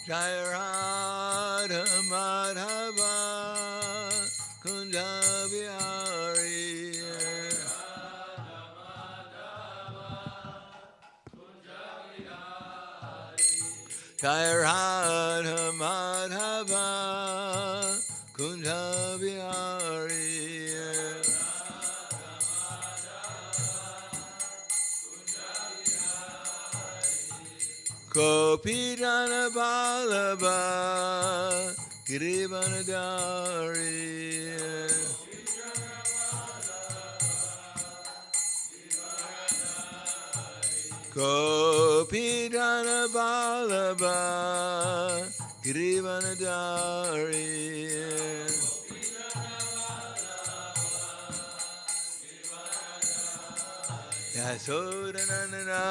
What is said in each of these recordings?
Jai Radha Madhava Kunja Bihari. Jai Radha Madhava Kunja Bihari. Gopi Jana Vallabha Girivanadari. Gopi Jana Vallabha Girivanadari. Yasodanandana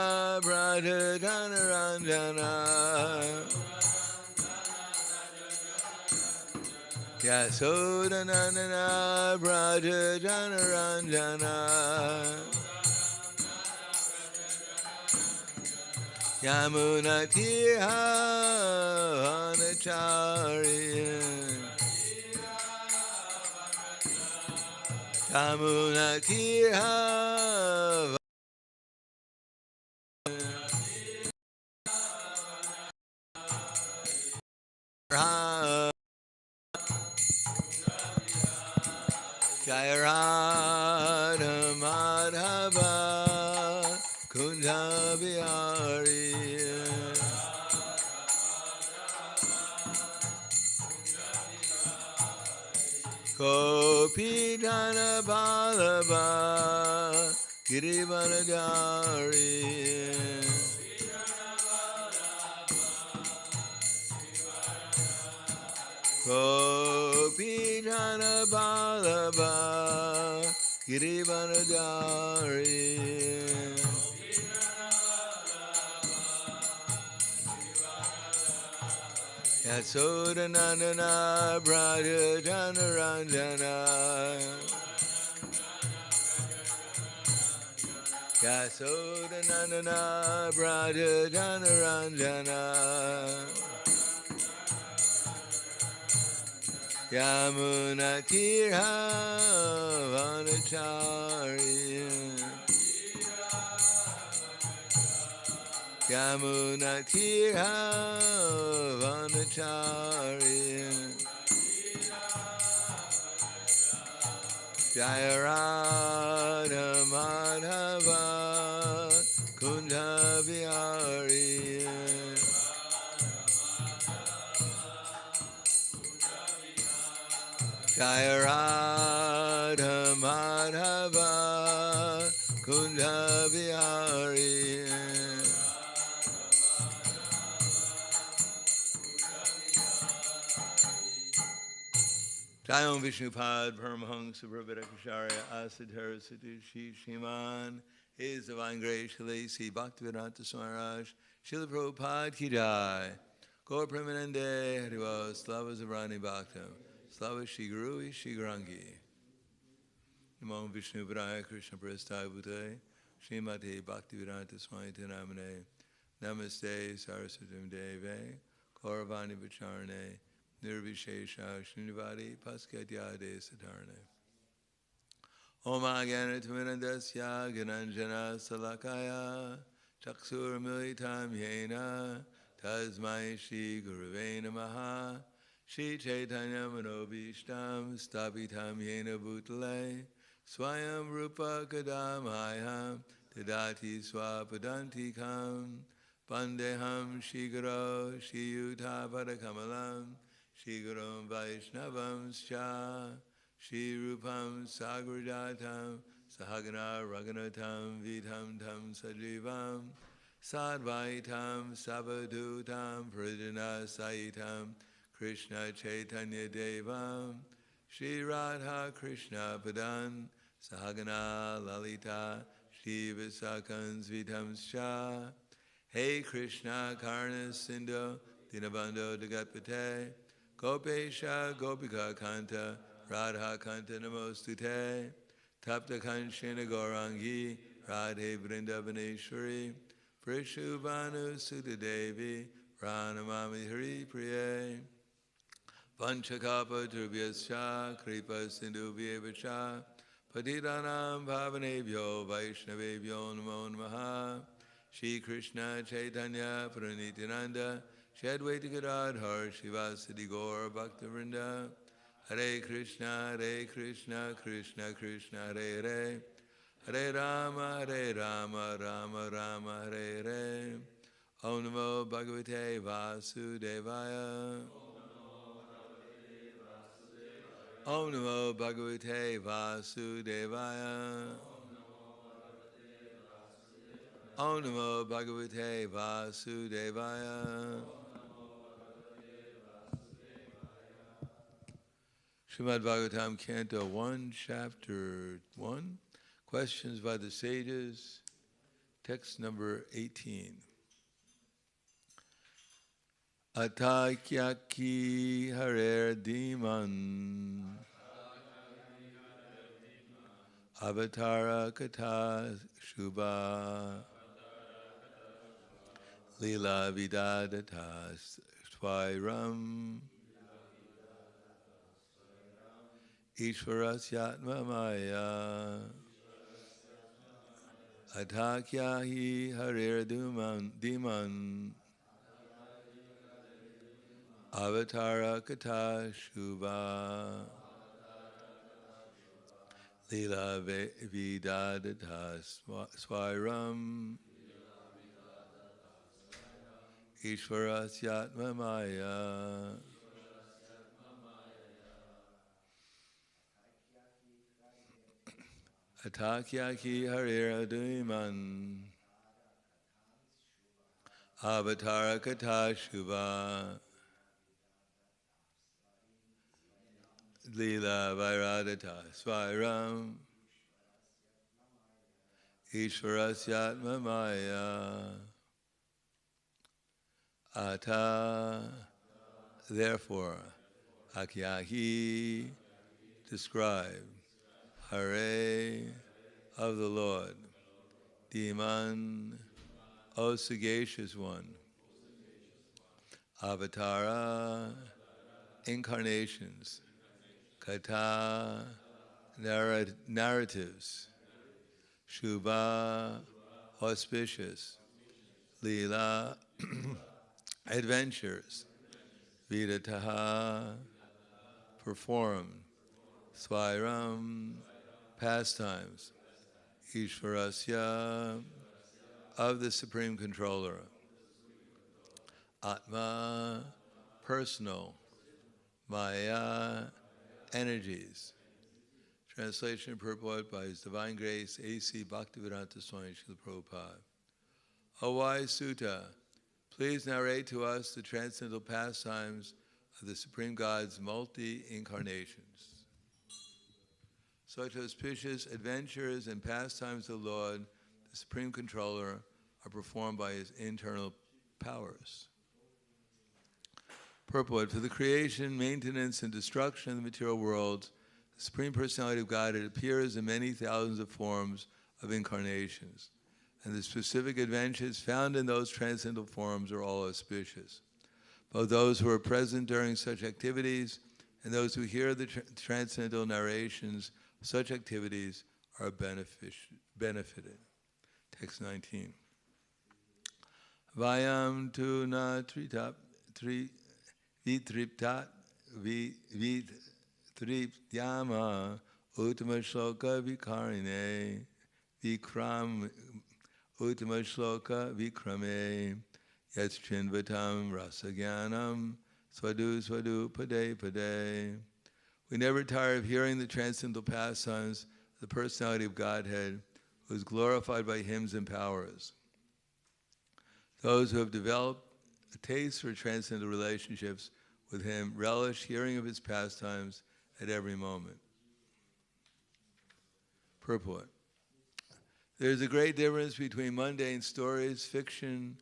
Braja Janaranjana. Yasodanandana Braja Janaranjana. Yamuna Tira Vanachari. Yamuna Tira Jai Radha Madhava Kunja Bihari. Gopi Jana Vallabha Girivanadari. Gopi Jana Vallabha Girivanadari. Yasodanandana Braja Janaranjana. Yasodanandana Braja Janaranjana. Yamuna Tira Vanachari. Yamuna Tira Vanachari. Jai Radha Madhava Kunja Bihari. Jai Radha Madhava Kunja Bihari. Jayam Vishnupad Paramahansa Prabhakacharya Asadhara Sadushi Shiman. His Divine Grace Shalasi Bhaktivedanta Swaraj Srila Prabhupada Ki Jai. Gaur Premanande Hariva Slava Zavrani Bhakta Slava Shri Guru Shri Gaurangi. Namo Vishnu Padaya Krishna Prasthaya Bhute Srimati Bhaktivedanta Swami Namane. Namaste Saraswatam Deve Kauravani Vacharane Nirvishesha Srinivadi Paskadyade Satarane. Om Agyanatmanandasya Gananjana Salakaya Chaksur Militam Yena Tasmai Shri Gurave Namaha Shri Chaitanya Manobishtam Stapitam Yena Bhutale Swayam Rupa Kadamaya Tadati Swapadantikam Vandeham Shri Guru Shri Yuta Padakamalam Shri Gurum Vaishnavam Scha Shri Rupam Sagrajatam Sahagana Raghunatam Vidham Tam Sajivam Sadvaitam Sabadutam Pradana Saitam Krishna Chaitanya Devam Shri Radha Krishna Padan Sahagana Lalita Shri Visakans Vidham Scha Hey Krishna Karna Sindhu Dinabando Dagatpate Gopesha Gopika Kanta Radha Kanta Namostute Tapta Kanshina Gaurangi Radhe Vrindavaneshwari Prishubhanu Sutta Devi Pranamami Hari Priye Vanchakapa Drubhyascha Kripa Sindhubhyevacha Patitanam Bhavanebhyo Vaishnavebhyo Namo Namaha Shri Krishna Chaitanya Pranityananda Shri Advaita Gadadhar Shivasadi Gaur Bhaktivinoda Hare Krishna Krishna Krishna Hare Hare Hare Rama Rama Rama Hare Hare Om Namo Bhagavate Vasudevaya Om Namo Bhagavate Vasudevaya Om Namo Bhagavate Vasudevaya Srimad Bhagavatam, Canto 1, Chapter 1, Questions by the Sages, text number 18. Atakyaki Harer Diman Avatara Kata Shubha Lila Vidadata Swairam Ishvarasyatma Maya Atakyahi Harer Diman Avatara Kata Shubha Lila Vidadata Swairam Ishvarasyatma Maya Atakyaki Harira Duiman Avatara Kata Shubha Lila Vairadata Swairam Ishvarasyatma Maya Ata, therefore, Akyahi, describe, Hare, of the Lord, Diman, O sagacious one, Avatara, incarnations, Kata, narratives, Shubha, auspicious, Lila, adventures, Vidataha, performed, Swairam, pastimes, Ishvarasya, of the Supreme Controller, Atma, personal, Maya, energies. Translation and purport by His Divine Grace, A.C. Bhaktivedanta Swami Srila Prabhupada. O wise Sutta, please narrate to us the transcendental pastimes of the Supreme God's multi-incarnations. Such auspicious adventures and pastimes of the Lord, the Supreme Controller, are performed by His internal powers. Purport: for the creation, maintenance, and destruction of the material world, the Supreme Personality of Godhead appears in many thousands of forms of incarnations, and the specific adventures found in those transcendental forms are all auspicious. Both those who are present during such activities and those who hear the transcendental narrations of such activities are benefited. Text 19. Vayam tu na vitriptat vitriptyama uttama shloka vikarine vikram uttama shloka vikrame yaschinvatam rasagyanam svadu pade. We never tire of hearing the transcendental pastimes of the personality of Godhead, who is glorified by hymns and powers. Those who have developed a taste for transcendental relationships with Him relish hearing of His pastimes at every moment. Purport: there is a great difference between mundane stories, fiction,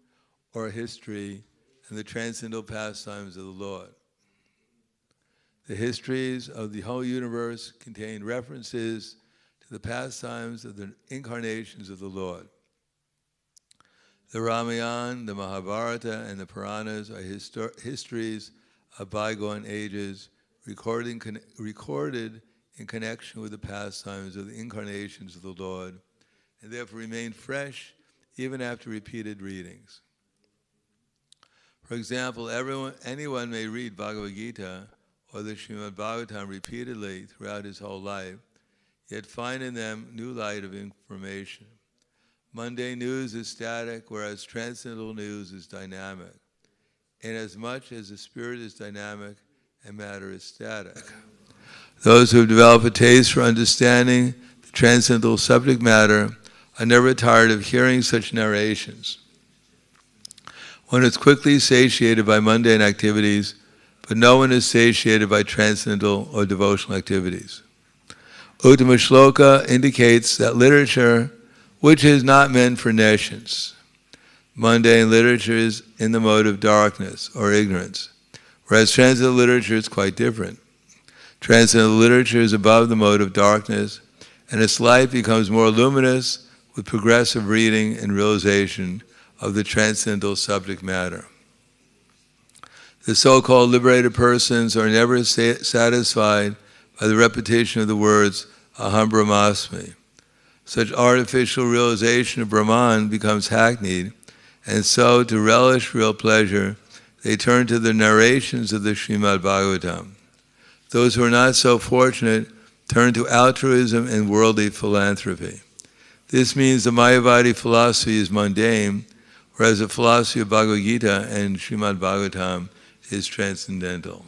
or history, and the transcendental pastimes of the Lord. The histories of the whole universe contain references to the pastimes of the incarnations of the Lord. The Ramayana, the Mahabharata, and the Puranas are histories of bygone ages, recorded in connection with the pastimes of the incarnations of the Lord, and therefore remain fresh even after repeated readings. For example, anyone may read Bhagavad Gita or the Srimad Bhagavatam repeatedly throughout his whole life, yet find in them new light of information. Mundane news is static, whereas transcendental news is dynamic, inasmuch as the spirit is dynamic and matter is static. Those who have developed a taste for understanding the transcendental subject matter are never tired of hearing such narrations. One is quickly satiated by mundane activities, but no one is satiated by transcendental or devotional activities. Uttama Shloka indicates that literature, which is not meant for nations, mundane literature is in the mode of darkness or ignorance, whereas transcendental literature is quite different. Transcendental literature is above the mode of darkness, and its light becomes more luminous with progressive reading and realization of the transcendental subject matter. The so-called liberated persons are never satisfied by the repetition of the words Aham Brahmasmi. Such artificial realization of Brahman becomes hackneyed, and so to relish real pleasure, they turn to the narrations of the Srimad Bhagavatam. Those who are not so fortunate turn to altruism and worldly philanthropy. This means the Mayavadi philosophy is mundane, whereas the philosophy of Bhagavad Gita and Srimad Bhagavatam is transcendental.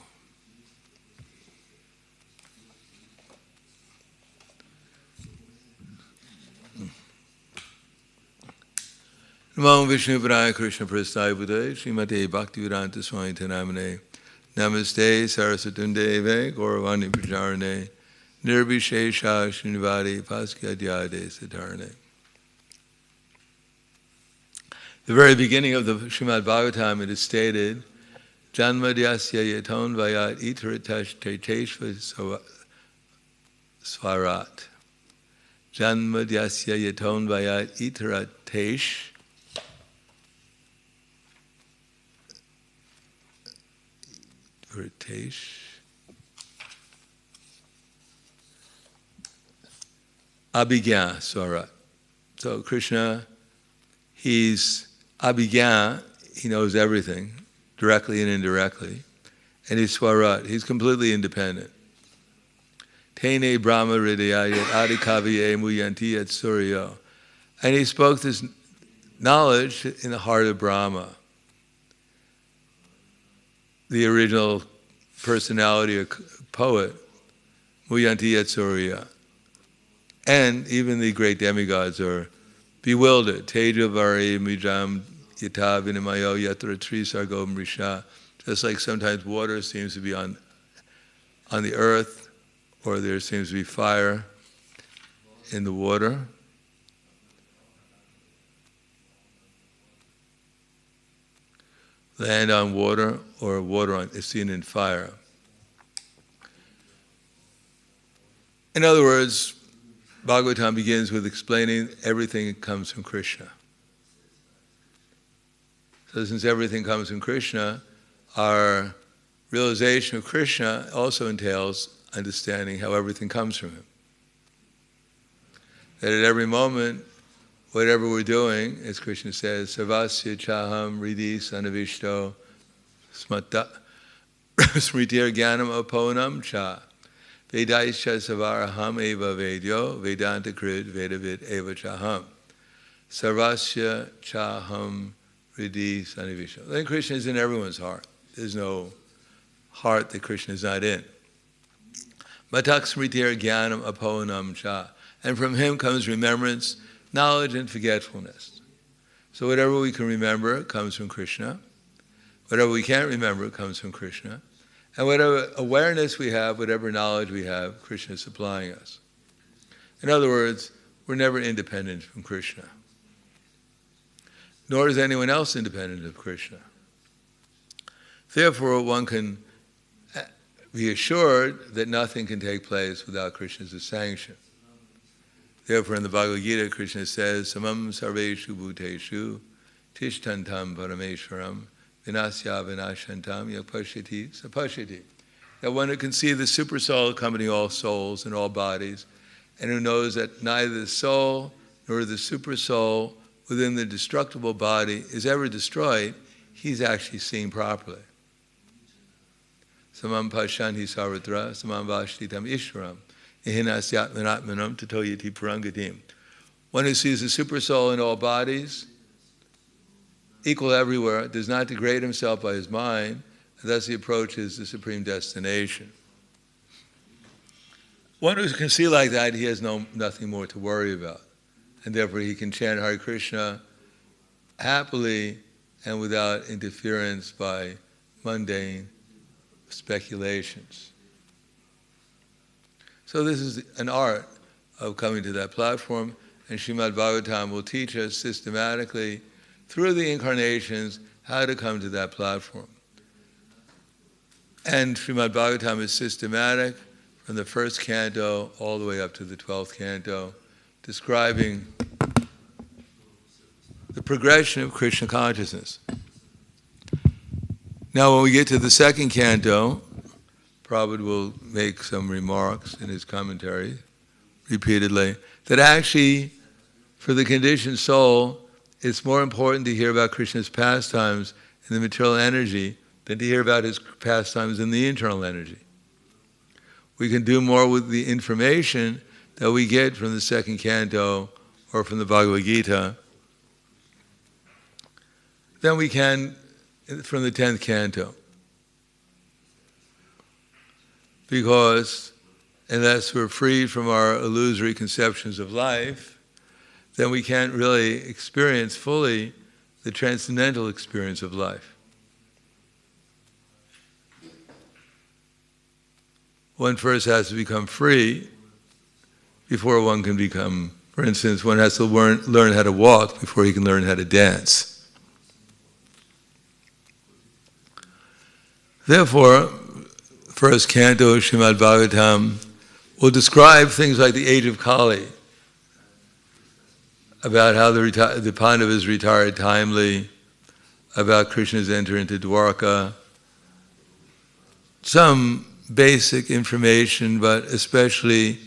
Namo Vishnu Padaya Krishna Prasthaya Buddhaya Srimate Bhaktivedanta Swami Namane Namaste Sarasatundeve Gauravani Prajarane Nirbhishesha Srinivadi Paskyadyade Siddharane. The very beginning of the Srimad Bhagavatam, it is stated, Janmadyasya yaton vayat itaratash teteshva swarat. Janmadyasya yaton vayat itaratesh abhigya swarat. So Krishna, he's abhigya, he knows everything, directly and indirectly, and he's swarat, he's completely independent. Tene Brahma Hridaya Yat Adikaviye Muyanti Yat Suryo. And he spoke this knowledge in the heart of Brahma, the original personality or poet, Muyanti Yat Surya. And even the great demigods are bewildered. Teja Vari Mijam Yata Vinamayo Yatra Trisargo Mrisha. Just like sometimes water seems to be on the earth, or there seems to be fire in the water. Land on water, or water is seen in fire. In other words, Bhagavatam begins with explaining everything comes from Krishna. So since everything comes from Krishna, our realization of Krishna also entails understanding how everything comes from him. That at every moment, whatever we're doing, as Krishna says, Sarvasya Chaham Ridhi Sanavishto Smritir Jnanam Aponam Cha Vedaisha Savaraham Eva Vedyo Vedanta Krid Vedavid Eva Chaham Sarvasya Chaham Ridhi Sanavishto. Then Krishna is in everyone's heart. There's no heart that Krishna is not in. Matak Smritir Jnanam Aponam Cha. And from him comes remembrance, knowledge, and forgetfulness. So whatever we can remember comes from Krishna. Whatever we can't remember comes from Krishna. And whatever awareness we have, whatever knowledge we have, Krishna is supplying us. In other words, we're never independent from Krishna. Nor is anyone else independent of Krishna. Therefore, one can be assured that nothing can take place without Krishna's sanction. Therefore, in the Bhagavad Gita, Krishna says, Samam sarveshu bhuteshu tishtantam parameshwaram vinasya vinashantam yakpashyati sapashyati. That one who can see the super soul accompanying all souls and all bodies, and who knows that neither the soul nor the super soul within the destructible body is ever destroyed, he's actually seeing properly. Samam pashanti sarvatra, samam vashtitam ishwaram, ihinasyatmanatmanam tatoyati parangatim. One who sees the super soul in all bodies, equal everywhere, does not degrade himself by his mind, and thus he approaches the supreme destination. One who can see like that, he has nothing more to worry about. And therefore he can chant Hare Krishna happily and without interference by mundane speculations. So this is an art of coming to that platform, and Srimad Bhagavatam will teach us systematically through the incarnations how to come to that platform. And Srimad Bhagavatam is systematic from the first canto all the way up to the 12th canto, describing the progression of Krishna consciousness. Now when we get to the second canto, Prabhupada will make some remarks in his commentary repeatedly, that actually for the conditioned soul, it's more important to hear about Krishna's pastimes in the material energy than to hear about his pastimes in the internal energy. We can do more with the information that we get from the second canto or from the Bhagavad Gita than we can from the 10th canto. Because unless we're freed from our illusory conceptions of life, then we can't really experience fully the transcendental experience of life. One first has to become free before one can become, for instance, one has to learn how to walk before he can learn how to dance. Therefore, first canto of Srimad Bhagavatam will describe things like the age of Kali, about how the Pandavas retired timely, about Krishna's entry into Dwarka, some basic information, but especially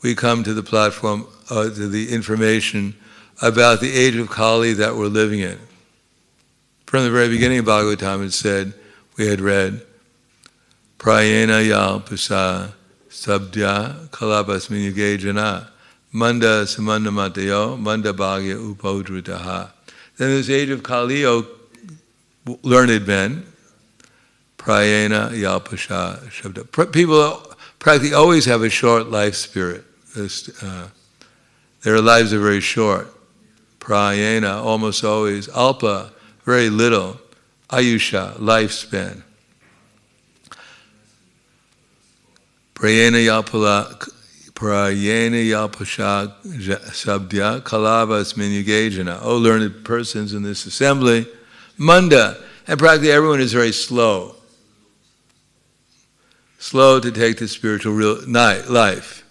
we come to the platform, to the information about the age of Kali that we're living in. From the very beginning of Bhagavatam it said, we had read, Prayena yalpasa sabdya kalabasmin yuge jana manda samanda matayo manda bhagya upodrutaha. Then this age of Kali, O learned men, prayena yalpasha shabda. People practically always have a short life spirit. Their lives are very short. Prayena, almost always. Alpa, very little. Ayusha, lifespan. Prayena yalpasha sabdya kalavas minyugajana. O learned persons in this assembly, manda, and practically everyone is very slow. Slow to take the spiritual life.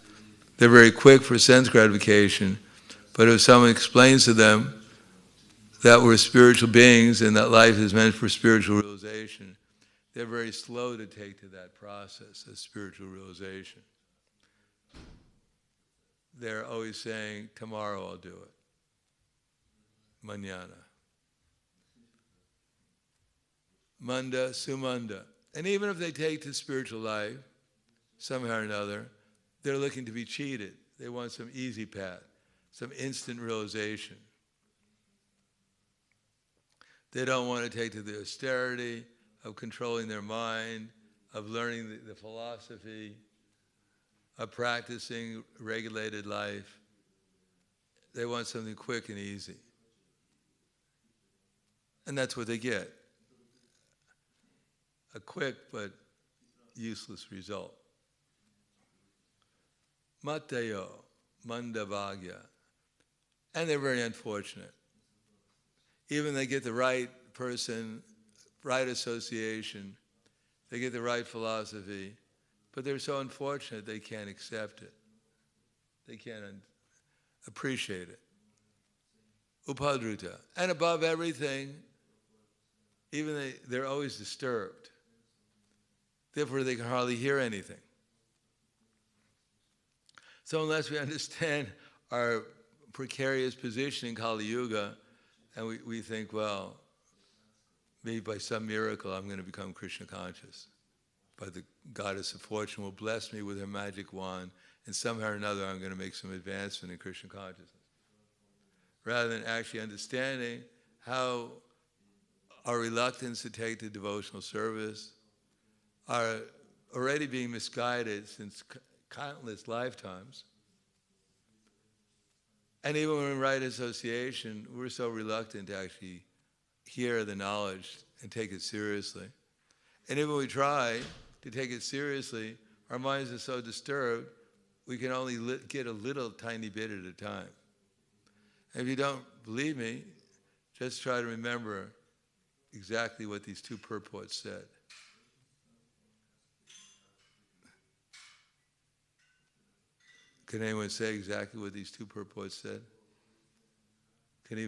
They're very quick for sense gratification, but if someone explains to them that we're spiritual beings and that life is meant for spiritual realization, they're very slow to take to that process of spiritual realization. They're always saying, tomorrow I'll do it. Mañana. Manda, sumanda. And even if they take to spiritual life, somehow or another, they're looking to be cheated. They want some easy path, some instant realization. They don't want to take to the austerity of controlling their mind, of learning the philosophy, of practicing regulated life. They want something quick and easy. And that's what they get. A quick but useless result. Matayo, mandavagya. And they're very unfortunate. Even they get the right person, right association, they get the right philosophy, but they're so unfortunate they can't accept it. They can't appreciate it. upadruta. And above everything, even they're always disturbed. Therefore, they can hardly hear anything. So unless we understand our precarious position in Kali Yuga, and we think, well, maybe by some miracle I'm going to become Krishna conscious. But the goddess of fortune will bless me with her magic wand, and somehow or another I'm going to make some advancement in Krishna consciousness. Rather than actually understanding how our reluctance to take the devotional service, are already being misguided since countless lifetimes. And even when we're in right association, we're so reluctant to actually hear the knowledge and take it seriously. And even when we try to take it seriously, our minds are so disturbed, we can only get a little tiny bit at a time. And if you don't believe me, just try to remember exactly what these two purports said. Can anyone say exactly what these two purports said? Can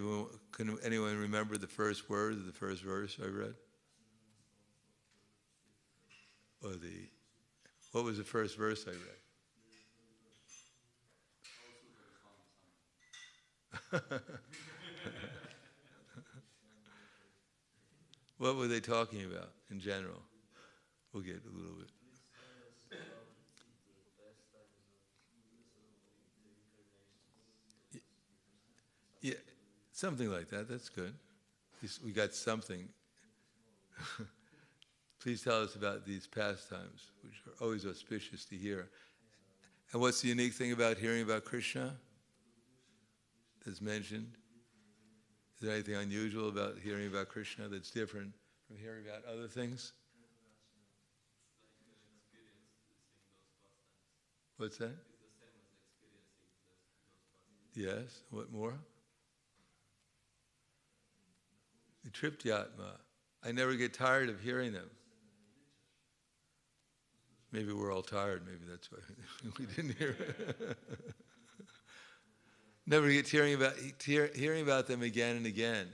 anyone remember the first word of the first verse I read? Or what was the first verse I read? What were they talking about in general? We'll get a little bit. Yeah, something like that. That's good. We got something. Please tell us about these pastimes, which are always auspicious to hear. And what's the unique thing about hearing about Krishna that's mentioned? Is there anything unusual about hearing about Krishna that's different from hearing about other things? What's that? Yes. What more? The Triptyatma. I never get tired of hearing them. Maybe we're all tired. Maybe that's why we didn't hear it. Never get hearing about them again and again.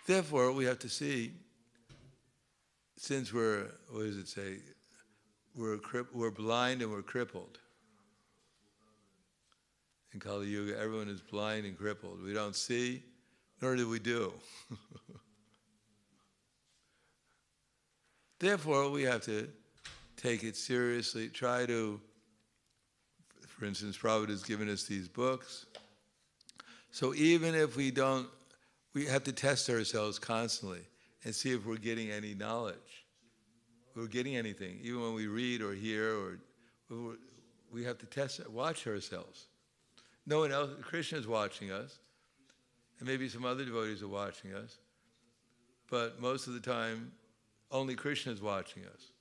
Therefore, we have to see, since we're, what does it say? We're blind and we're crippled. In Kali Yuga, everyone is blind and crippled. We don't see, nor do we do. Therefore, we have to take it seriously, try to, for instance, Prabhupada has given us these books. So even if we don't, we have to test ourselves constantly and see if we're getting any knowledge. If we're getting anything. Even when we read or hear, we have to watch ourselves. No one else, Krishna is watching us, and maybe some other devotees are watching us, but most of the time, only Krishna is watching us.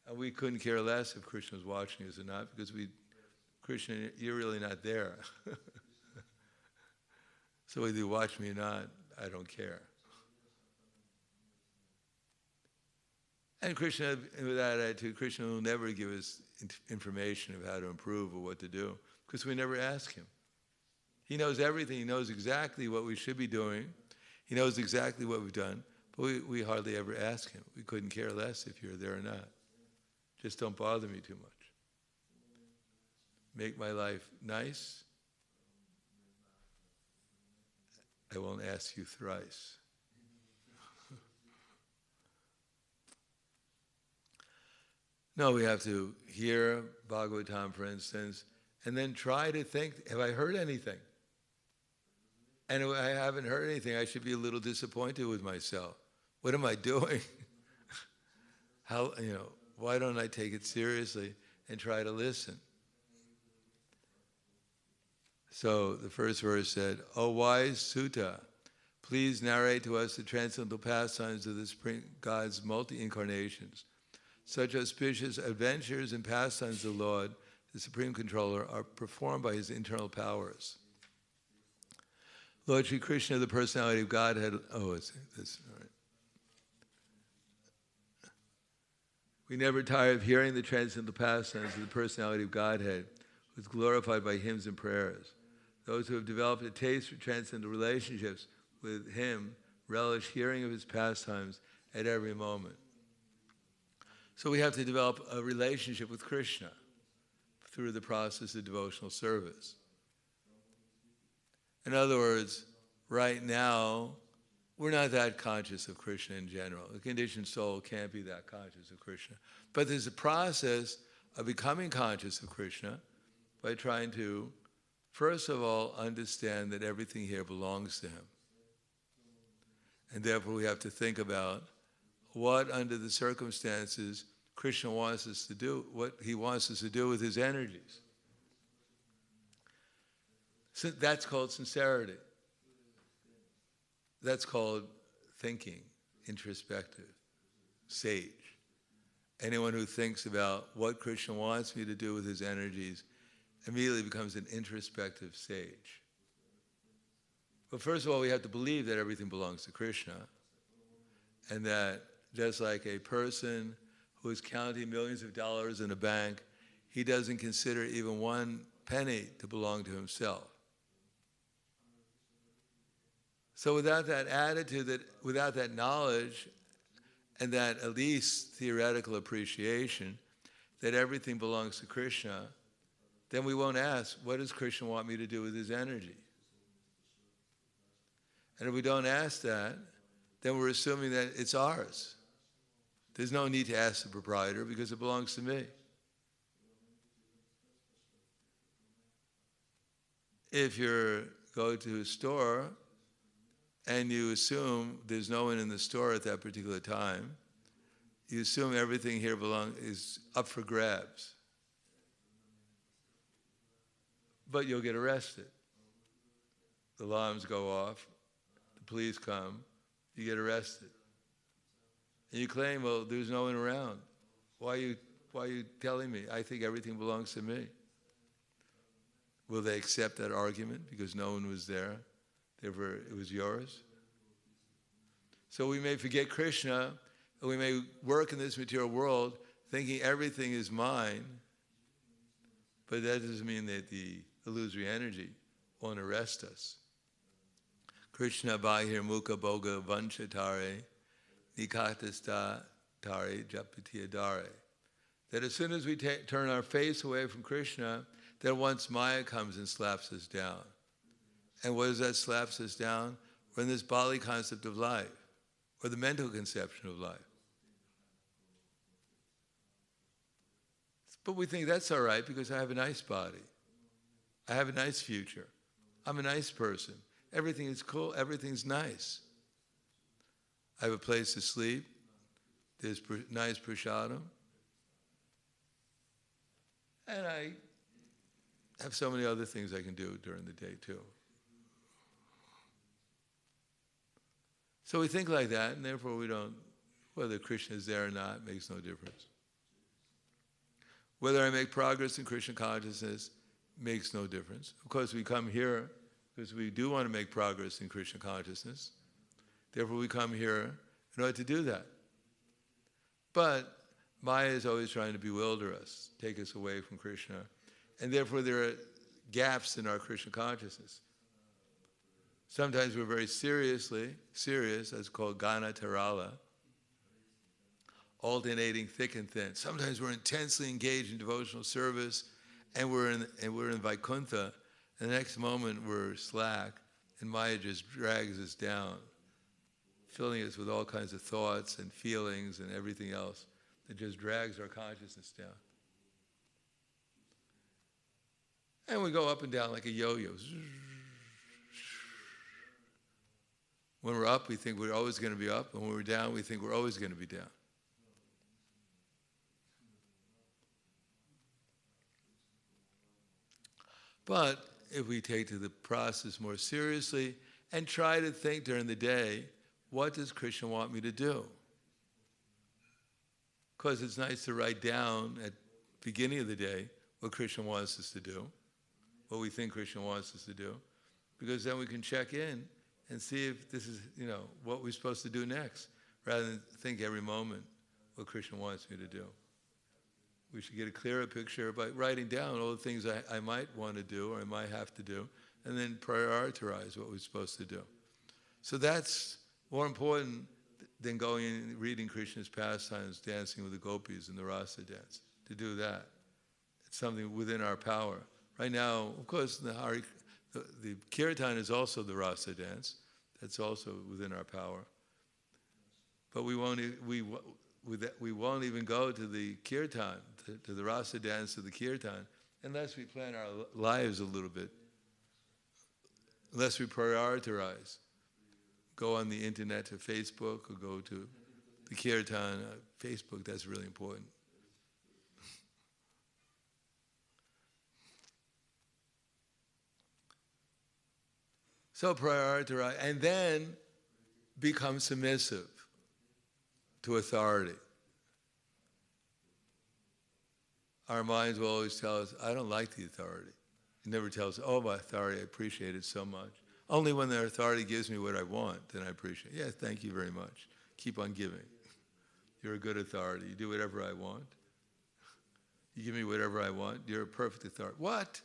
And we couldn't care less if Krishna is watching us or not, because Krishna, you're really not there. So whether you watch me or not, I don't care. And Krishna, with that attitude, Krishna will never give us information of how to improve or what to do, because we never ask him. He knows everything. He knows exactly what we should be doing. He knows exactly what we've done, but we hardly ever ask him. We couldn't care less if you're there or not. Just don't bother me too much. Make my life nice. I won't ask you thrice. No, we have to hear Bhagavatam, for instance, and then try to think, have I heard anything? And if I haven't heard anything, I should be a little disappointed with myself. What am I doing? Why don't I take it seriously and try to listen? So the first verse said, O wise Sutta, please narrate to us the transcendental pastimes of the Supreme God's multi-incarnations. Such auspicious adventures and pastimes of the Lord, the Supreme Controller, are performed by his internal powers. Lord Sri Krishna, the personality of Godhead, it's this, all right. We never tire of hearing the transcendental pastimes of the personality of Godhead, was glorified by hymns and prayers. Those who have developed a taste for transcendental relationships with him relish hearing of his pastimes at every moment. So we have to develop a relationship with Krishna through the process of devotional service. In other words, right now, we're not that conscious of Krishna in general. The conditioned soul can't be that conscious of Krishna. But there's a process of becoming conscious of Krishna by trying to, first of all, understand that everything here belongs to him. And therefore we have to think about what, under the circumstances, Krishna wants us to do, what he wants us to do with his energies. So that's called sincerity. That's called thinking, introspective, sage. Anyone who thinks about what Krishna wants me to do with his energies immediately becomes an introspective sage. But first of all, we have to believe that everything belongs to Krishna, and that just like a person who is counting millions of dollars in a bank, he doesn't consider even one penny to belong to himself. So without that attitude, without that knowledge, and that at least theoretical appreciation that everything belongs to Krishna, then we won't ask, what does Krishna want me to do with his energy? And if we don't ask that, then we're assuming that it's ours. There's no need to ask the proprietor because it belongs to me. If you go to a store and you assume there's no one in the store at that particular time, you assume everything here is up for grabs. But you'll get arrested. The alarms go off, the police come, you get arrested. And you claim, well, there's no one around. Why are you telling me? I think everything belongs to me. Will they accept that argument because no one was there? Therefore, it was yours? So we may forget Krishna, and we may work in this material world thinking everything is mine, but that doesn't mean that the illusory energy won't arrest us. Krishna bahir mukha bhoga vanchatare nikatasta tare japatiyadare. That as soon as we turn our face away from Krishna, then once Maya comes and slaps us down. And what does that slaps us down? We're in this Bali concept of life, or the mental conception of life. But we think that's all right because I have a nice body. I have a nice future. I'm a nice person. Everything is cool. Everything's nice. I have a place to sleep. There's nice prasadam. And I have so many other things I can do during the day too. So we think like that, and therefore we don't, whether Krishna is there or not, makes no difference. Whether I make progress in Krishna consciousness makes no difference. Of course, we come here because we do want to make progress in Krishna consciousness. Therefore, we come here in order to do that. But Maya is always trying to bewilder us, take us away from Krishna. And therefore, there are gaps in our Krishna consciousness. Sometimes we're very serious, that's called Gana Tarala, alternating thick and thin. Sometimes we're intensely engaged in devotional service, and we're in Vaikuntha, and the next moment we're slack, and Maya just drags us down, filling us with all kinds of thoughts and feelings and everything else that just drags our consciousness down. And we go up and down like a yo-yo. When we're up, we think we're always going to be up, and when we're down, we think we're always going to be down. But if we take to the process more seriously and try to think during the day, what does Krishna want me to do? Because it's nice to write down at the beginning of the day what Krishna wants us to do, what we think Krishna wants us to do, because then we can check in and see if this is, what we're supposed to do next, rather than think every moment what Krishna wants me to do. We should get a clearer picture by writing down all the things I might want to do or I might have to do, and then prioritize what we're supposed to do. So that's more important than going and reading Krishna's pastimes, dancing with the gopis in the rasa dance. To do that, it's something within our power. Right now, of course, the kirtan is also the rasa dance. That's also within our power. But we won't even go to the kirtan, to the rasa dance, to the kirtan, unless we plan our lives a little bit, unless we prioritize. Go on the internet to Facebook or go to the kirtan. Facebook, that's really important. So prioritize, and then become submissive to authority. Our minds will always tell us, I don't like the authority. It never tells us, oh, my authority, I appreciate it so much. Only when the authority gives me what I want, then I appreciate it. Yeah, thank you very much. Keep on giving. You're a good authority. You do whatever I want. You give me whatever I want. You're a perfect authority. What?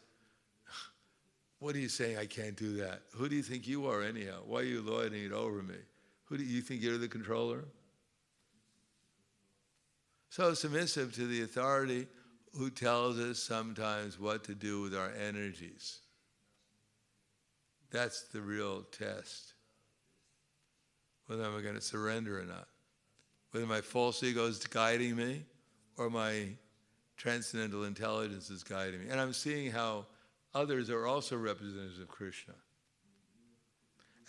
What are you saying? I can't do that. Who do you think you are anyhow? Why are you lording it over me? Who do you think you're the controller? So submissive to the authority who tells us sometimes what to do with our energies. That's the real test. Whether I'm going to surrender or not. Whether my false ego is guiding me or my transcendental intelligence is guiding me. And I'm seeing how others are also representatives of Krishna.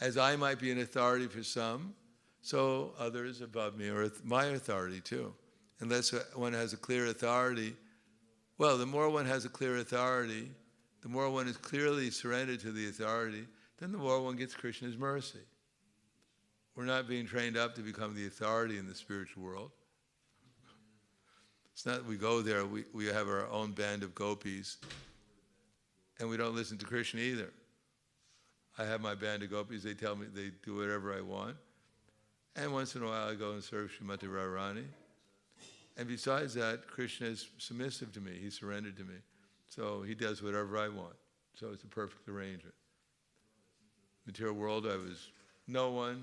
As I might be an authority for some, so others above me are my authority too. Unless one has a clear authority, well, the more one has a clear authority, the more one is clearly surrendered to the authority, then the more one gets Krishna's mercy. We're not being trained up to become the authority in the spiritual world. It's not that we go there, we have our own band of gopis, and we don't listen to Krishna either. I have my band of gopis, they tell me they do whatever I want. And once in a while I go and serve Srimati Radharani. And besides that, Krishna is submissive to me. He surrendered to me. So he does whatever I want. So it's a perfect arrangement. Material world, I was no one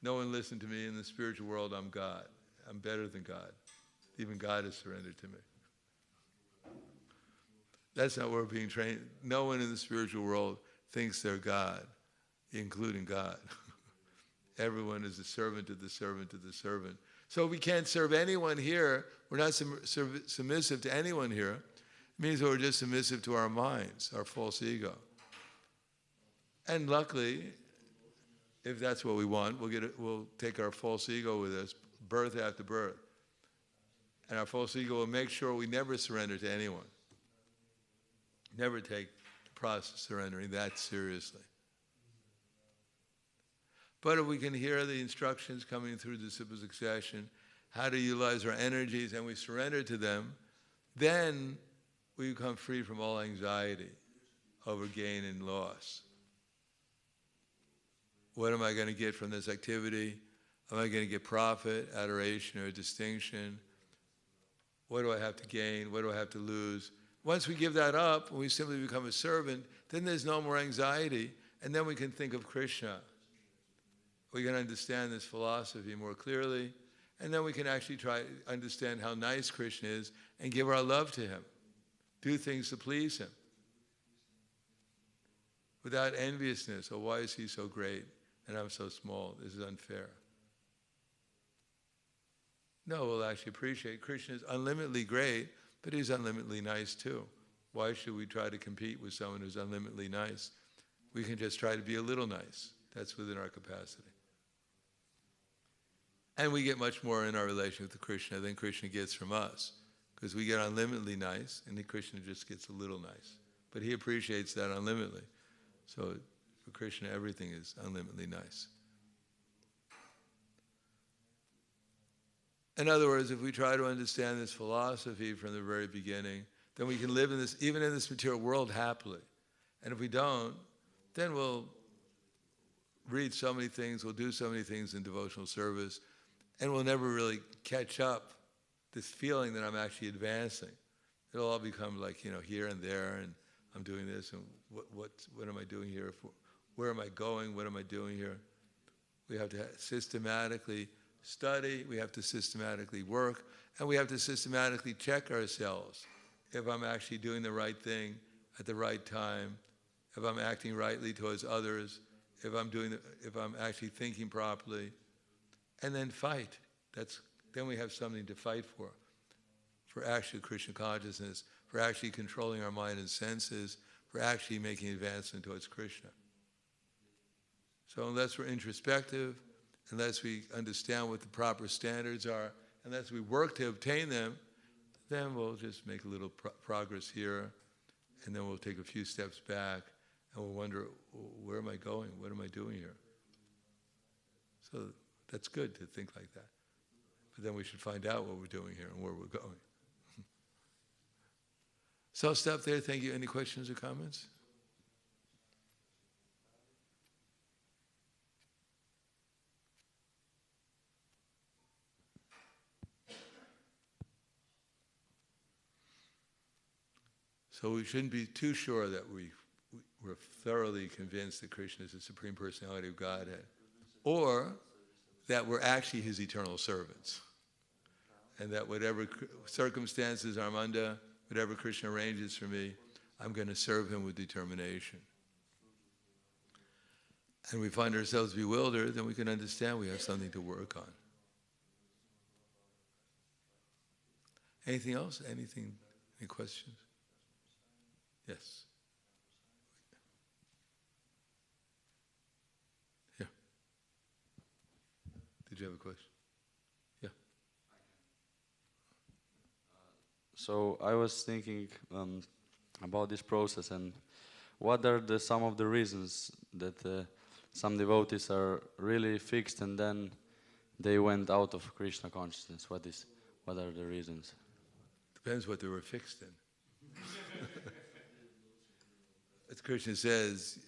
listened to me. In the spiritual world, I'm God. I'm better than God. Even God has surrendered to me. That's not where we're being trained. No one in the spiritual world thinks they're God, including God. Everyone is a servant of the servant of the servant. So we can't serve anyone here. We're not submissive to anyone here. It means that we're just submissive to our minds, our false ego. And luckily, if that's what we want, we'll take our false ego with us, birth after birth. And our false ego will make sure we never surrender to anyone. Never take the process of surrendering that seriously. But if we can hear the instructions coming through the simple succession, how to utilize our energies, and we surrender to them, then we become free from all anxiety over gain and loss. What am I going to get from this activity? Am I going to get profit, adoration, or distinction? What do I have to gain? What do I have to lose? Once we give that up, and we simply become a servant, then there's no more anxiety, and then we can think of Krishna. We can understand this philosophy more clearly, and then we can actually try to understand how nice Krishna is and give our love to him. Do things to please him. Without enviousness, oh, why is he so great and I'm so small? This is unfair. No, we'll actually appreciate Krishna is unlimitedly great, but he's unlimitedly nice too. Why should we try to compete with someone who's unlimitedly nice? We can just try to be a little nice. That's within our capacity. And we get much more in our relationship with Krishna than Krishna gets from us, because we get unlimitedly nice, and then Krishna just gets a little nice. But he appreciates that unlimitedly. So for Krishna, everything is unlimitedly nice. In other words, if we try to understand this philosophy from the very beginning, then we can live in this, even in this material world, happily. And if we don't, then we'll read so many things, we'll do so many things in devotional service, and we'll never really catch up this feeling that I'm actually advancing. It'll all become like, here and there, and I'm doing this, and what am I doing here? Where am I going? What am I doing here? We have to systematically study, we have to systematically work, and we have to systematically check ourselves if I'm actually doing the right thing at the right time, if I'm acting rightly towards others, if I'm actually thinking properly, and then fight. Then we have something to fight for actual Krishna consciousness, for actually controlling our mind and senses, for actually making advancement towards Krishna. So unless we're introspective, unless we understand what the proper standards are, unless we work to obtain them, then we'll just make a little progress here, and then we'll take a few steps back, and we'll wonder, where am I going? What am I doing here? So that's good to think like that. But then we should find out what we're doing here and where we're going. So I'll stop there. Thank you. Any questions or comments? So we shouldn't be too sure that we're thoroughly convinced that Krishna is the Supreme Personality of Godhead, or that we're actually His eternal servants, and that whatever circumstances I'm under, whatever Krishna arranges for me, I'm going to serve Him with determination. And we find ourselves bewildered, then we can understand we have something to work on. Anything else? Any questions? Yes. Yeah. Did you have a question? Yeah. So I was thinking about this process, and what are some of the reasons that some devotees are really fixed and then they went out of Krishna consciousness? What are the reasons? Depends what they were fixed in. As Krishna says,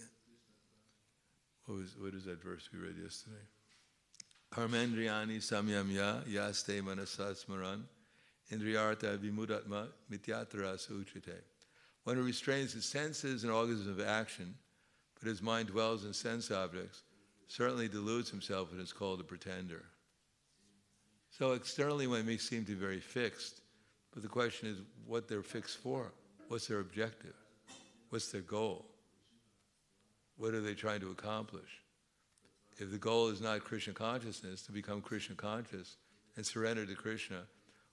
what is that verse we read yesterday? Karmendriyani samyamya yaste manasa smaran indriyartha vimudatma mityatra suchite. One who restrains his senses and organs of action, but his mind dwells in sense objects, certainly deludes himself and is called a pretender. So externally one may seem to be very fixed, but the question is what they're fixed for. What's their objective? What's their goal? What are they trying to accomplish? If the goal is not Krishna consciousness, to become Krishna conscious and surrender to Krishna,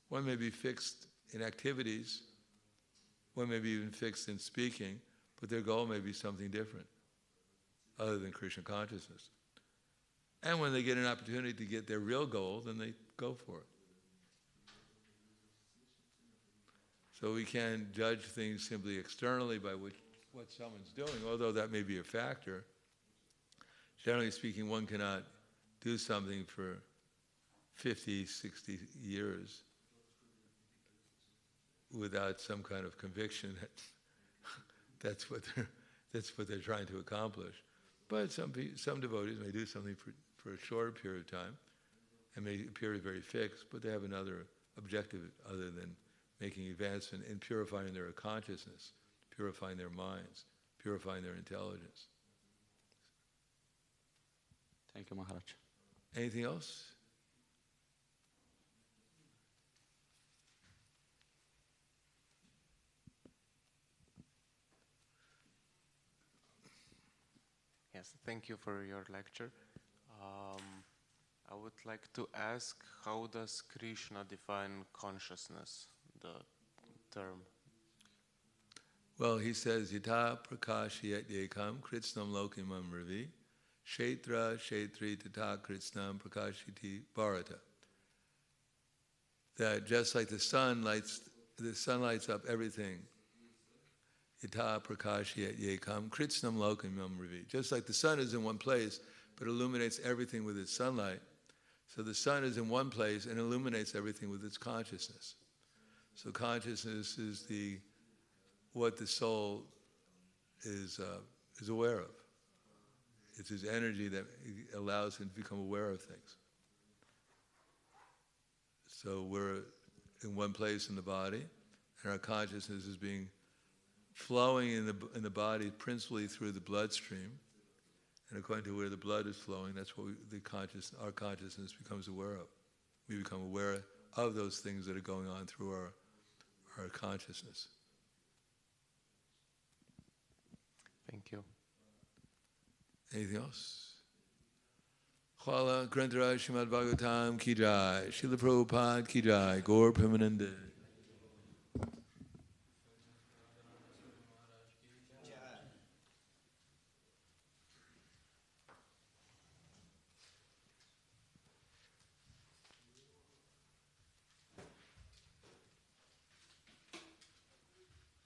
one may be fixed in activities, one may be even fixed in speaking, but their goal may be something different other than Krishna consciousness. And when they get an opportunity to get their real goal, then they go for it. So we can't judge things simply externally by what someone's doing, although that may be a factor. Generally speaking, one cannot do something for 50, 60 years without some kind of conviction that that's what they're trying to accomplish. But some devotees may do something for a shorter period of time and may appear very fixed, but they have another objective other than making advancement in purifying their consciousness, purifying their minds, purifying their intelligence. Thank you, Maharaj. Anything else? Yes, thank you for your lecture. I would like to ask, how does Krishna define consciousness, the term? Well, he says, Yata prakashiyat yekam kritsnam lokimam ravi kshetra kshetri tata kritsnam prakashiti bharata. That just like the sun lights up everything. Yata prakashiyat yekam kritsnam lokimam ravi. Just like the sun is in one place, but illuminates everything with its sunlight. So the sun is in one place and illuminates everything with its consciousness. So consciousness is what the soul is aware of. It's his energy that allows him to become aware of things. So in one place in the body, and our consciousness is being flowing in the body principally through the bloodstream, and according to where the blood is flowing, that's what our consciousness becomes aware of. We become aware of those things that are going on through our consciousness. Thank you. Anything else? Khwala Grantaraj Srimad Bhagavatam Ki Jai, Srila Prabhupada Ki Jai, Gaur Premanande.